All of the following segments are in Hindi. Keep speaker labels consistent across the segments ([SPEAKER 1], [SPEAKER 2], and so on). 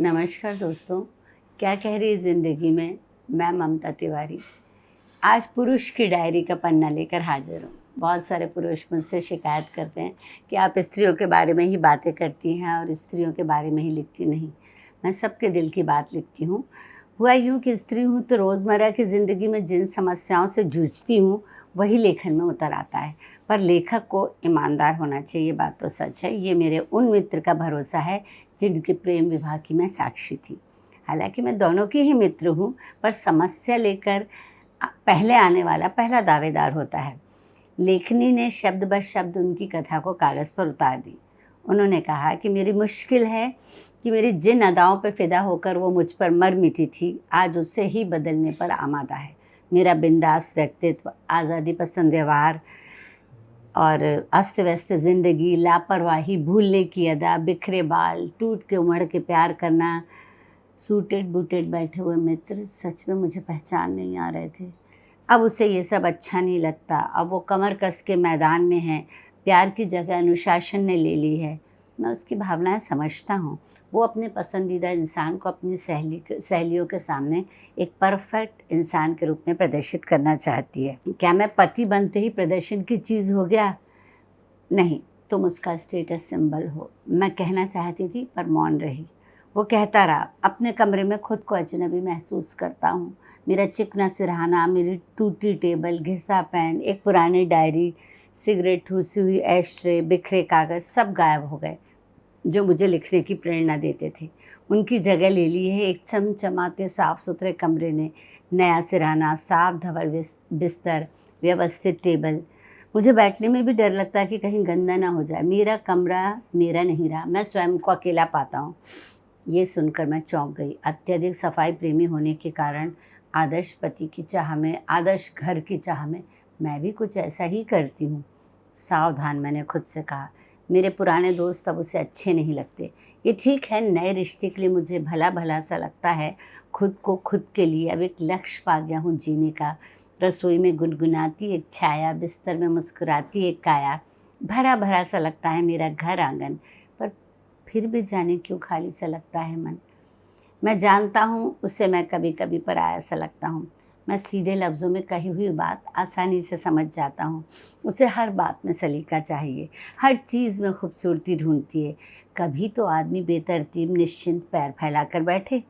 [SPEAKER 1] नमस्कार दोस्तों, क्या कह रही ज़िंदगी में मैं ममता तिवारी आज पुरुष की डायरी का पन्ना लेकर हाजिर हूँ। बहुत सारे पुरुष मुझसे शिकायत करते हैं कि आप स्त्रियों के बारे में ही बातें करती हैं और स्त्रियों के बारे में ही लिखती नहीं। मैं सबके दिल की बात लिखती हूँ। हुआ यूँ कि स्त्री हूँ तो रोज़मर्रा की ज़िंदगी में जिन समस्याओं से जूझती हूँ वही लेखन में उतर आता है। पर लेखक को ईमानदार होना चाहिए, ये बात तो सच है। ये मेरे उन मित्र का भरोसा है जिनके प्रेम विवाह की मैं साक्षी थी। हालांकि मैं दोनों की ही मित्र हूँ, पर समस्या लेकर पहले आने वाला पहला दावेदार होता है। लेखनी ने शब्द ब शब्द उनकी कथा को कागज़ पर उतार दी। उन्होंने कहा कि मेरी मुश्किल है कि मेरी जिन अदाओं पर फिदा होकर वो मुझ पर मर मिटी थी, आज उसे ही बदलने पर आमादा है। मेरा बिंदास व्यक्तित्व, आज़ादी पसंद व्यवहार और अस्त व्यस्त ज़िंदगी, लापरवाही, भूलने की अदा, बिखरे बाल, टूट के उमड़ के प्यार करना, सूटेड बूटेड बैठे हुए मित्र सच में मुझे पहचान नहीं आ रहे थे। अब उसे ये सब अच्छा नहीं लगता। अब वो कमर कस के मैदान में है। प्यार की जगह अनुशासन ने ले ली है। मैं उसकी भावनाएं समझता हूँ। वो अपने पसंदीदा इंसान को अपनी सहेलियों के सामने एक परफेक्ट इंसान के रूप में प्रदर्शित करना चाहती है। क्या मैं पति बनते ही प्रदर्शन की चीज़ हो गया? नहीं, तुम उसका स्टेटस सिंबल हो, मैं कहना चाहती थी पर मौन रही। वो कहता रहा, अपने कमरे में खुद को अजनबी महसूस करता हूँ। मेरा चिकना सिरहाना, मेरी टूटी टेबल, घिसा पेन, एक पुरानी डायरी, सिगरेट ठूसी हुई एश ट्रे, बिखरे कागज़ सब गायब हो गए जो मुझे लिखने की प्रेरणा देते थे। उनकी जगह ले ली है एक चमचमाते साफ़ सुथरे कमरे ने। नया सिरहाना, साफ धवल बिस्तर, व्यवस्थित टेबल। मुझे बैठने में भी डर लगता है कि कहीं गंदा ना हो जाए। मेरा कमरा मेरा नहीं रहा, मैं स्वयं को अकेला पाता हूँ। ये सुनकर मैं चौंक गई। अत्यधिक सफाई प्रेमी होने के कारण आदर्श पति की चाह में, आदर्श घर की चाह में मैं भी कुछ ऐसा ही करती हूँ। सावधान, मैंने खुद से कहा। मेरे पुराने दोस्त अब उसे अच्छे नहीं लगते। ये ठीक है, नए रिश्ते के लिए मुझे भला भला सा लगता है। खुद को खुद के लिए अब एक लक्ष्य पा गया हूँ जीने का। रसोई में गुनगुनाती एक छाया, बिस्तर में मुस्कुराती एक काया। भरा भरा सा लगता है मेरा घर आंगन, पर फिर भी जाने क्यों खाली सा लगता है मन। मैं जानता हूँ उससे मैं कभी कभी पराया सा लगता हूँ। मैं सीधे लफ्ज़ों में कही हुई बात आसानी से समझ जाता हूँ। उसे हर बात में सलीका चाहिए, हर चीज़ में खूबसूरती ढूंढती है। कभी तो आदमी बेतरतीब निश्चिंत पैर फैलाकर बैठे।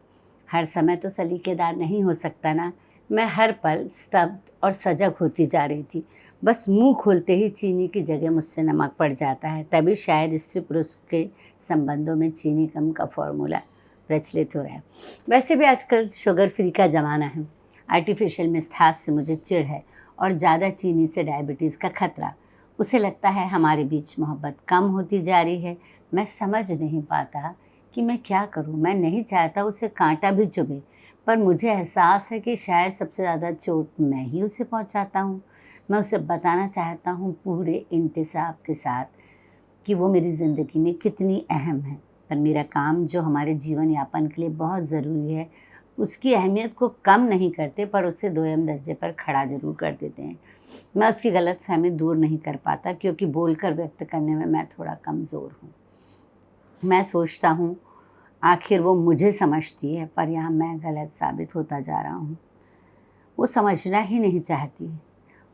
[SPEAKER 1] हर समय तो सलीकेदार नहीं हो सकता ना। मैं हर पल स्तब्ध और सजग होती जा रही थी। बस मुंह खोलते ही चीनी की जगह मुझसे नमक पड़ जाता है। तभी शायद स्त्री पुरुष के संबंधों में चीनी कम का फॉर्मूला प्रचलित हो रहा है। वैसे भी आजकल शुगर फ्री का ज़माना है। आर्टिफिशियल मिठास से मुझे चिढ़ है और ज़्यादा चीनी से डायबिटीज़ का खतरा। उसे लगता है हमारे बीच मोहब्बत कम होती जा रही है। मैं समझ नहीं पाता कि मैं क्या करूं। मैं नहीं चाहता उसे कांटा भी चुभे, पर मुझे एहसास है कि शायद सबसे ज़्यादा चोट मैं ही उसे पहुंचाता हूं। मैं उसे बताना चाहता हूं पूरे इंतसाब के साथ कि वो मेरी ज़िंदगी में कितनी अहम है, पर मेरा काम जो हमारे जीवन यापन के लिए बहुत ज़रूरी है उसकी अहमियत को कम नहीं करते, पर उसे दोयम दर्जे पर खड़ा ज़रूर कर देते हैं। मैं उसकी गलतफहमी दूर नहीं कर पाता क्योंकि बोलकर व्यक्त करने में मैं थोड़ा कमज़ोर हूँ। मैं सोचता हूँ आखिर वो मुझे समझती है, पर यहाँ मैं गलत साबित होता जा रहा हूँ। वो समझना ही नहीं चाहती है।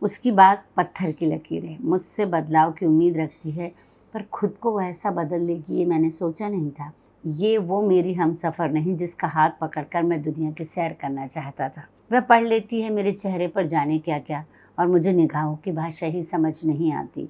[SPEAKER 1] उसकी बात पत्थर की लकीर है। मुझसे बदलाव की उम्मीद रखती है, पर खुद को वो ऐसा बदल लेगी ये मैंने सोचा नहीं था। ये वो मेरी हमसफ़र नहीं जिसका हाथ पकड़कर मैं दुनिया की सैर करना चाहता था। वह पढ़ लेती है मेरे चेहरे पर जाने क्या क्या, और मुझे निगाहों की भाषा ही समझ नहीं आती।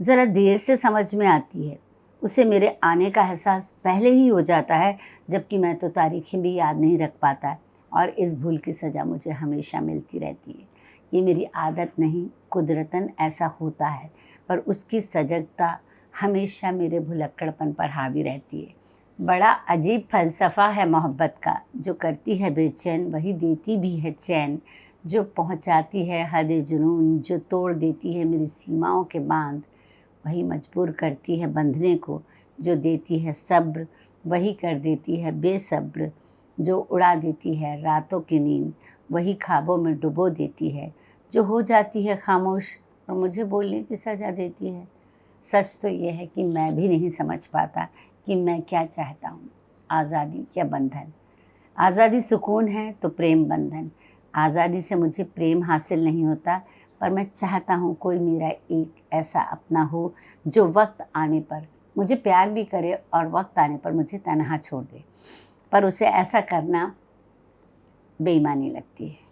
[SPEAKER 1] ज़रा देर से समझ में आती है। उसे मेरे आने का एहसास पहले ही हो जाता है, जबकि मैं तो तारीखें भी याद नहीं रख पाता, और इस भूल की सज़ा मुझे हमेशा मिलती रहती है। ये मेरी आदत नहीं, कुदरतन ऐसा होता है, पर उसकी सजगता हमेशा मेरे भुलक्कड़पन पर हावी रहती है। बड़ा अजीब फ़लसफ़ा है मोहब्बत का। जो करती है बेचैन वही देती भी है चैन। जो पहुंचाती है हद जुनून, जो तोड़ देती है मेरी सीमाओं के बांध, वही मजबूर करती है बंधने को। जो देती है सब्र वही कर देती है बेसब्र। जो उड़ा देती है रातों की नींद वही ख्वाबों में डुबो देती है। जो हो जाती है खामोश और मुझे बोलने की सज़ा देती है। सच तो ये है कि मैं भी नहीं समझ पाता कि मैं क्या चाहता हूँ। आज़ादी या बंधन। आज़ादी सुकून है तो प्रेम बंधन। आज़ादी से मुझे प्रेम हासिल नहीं होता, पर मैं चाहता हूँ कोई मेरा एक ऐसा अपना हो जो वक्त आने पर मुझे प्यार भी करे और वक्त आने पर मुझे तन्हा छोड़ दे। पर उसे ऐसा करना बेईमानी लगती है।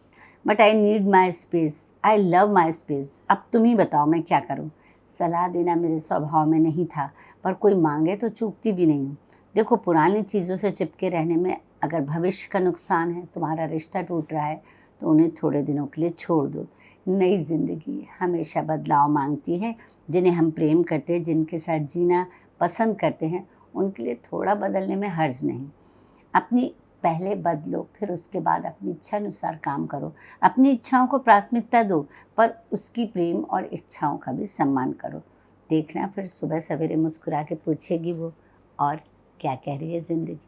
[SPEAKER 1] But I need my space, I love my space. अब तुम ही बताओ मैं क्या करूँ। सलाह देना मेरे स्वभाव में नहीं था, पर कोई मांगे तो चूकती भी नहीं हूँ। देखो, पुरानी चीज़ों से चिपके रहने में अगर भविष्य का नुकसान है, तुम्हारा रिश्ता टूट रहा है, तो उन्हें थोड़े दिनों के लिए छोड़ दो। नई ज़िंदगी हमेशा बदलाव मांगती है। जिन्हें हम प्रेम करते हैं, जिनके साथ जीना पसंद करते हैं, उनके लिए थोड़ा बदलने में हर्ज नहीं। अपनी पहले बदलो, फिर उसके बाद अपनी इच्छा अनुसार काम करो। अपनी इच्छाओं को प्राथमिकता दो, पर उसकी प्रेम और इच्छाओं का भी सम्मान करो। देखना, फिर सुबह सवेरे मुस्कुरा के पूछेगी वो, और क्या कह रही है ज़िंदगी।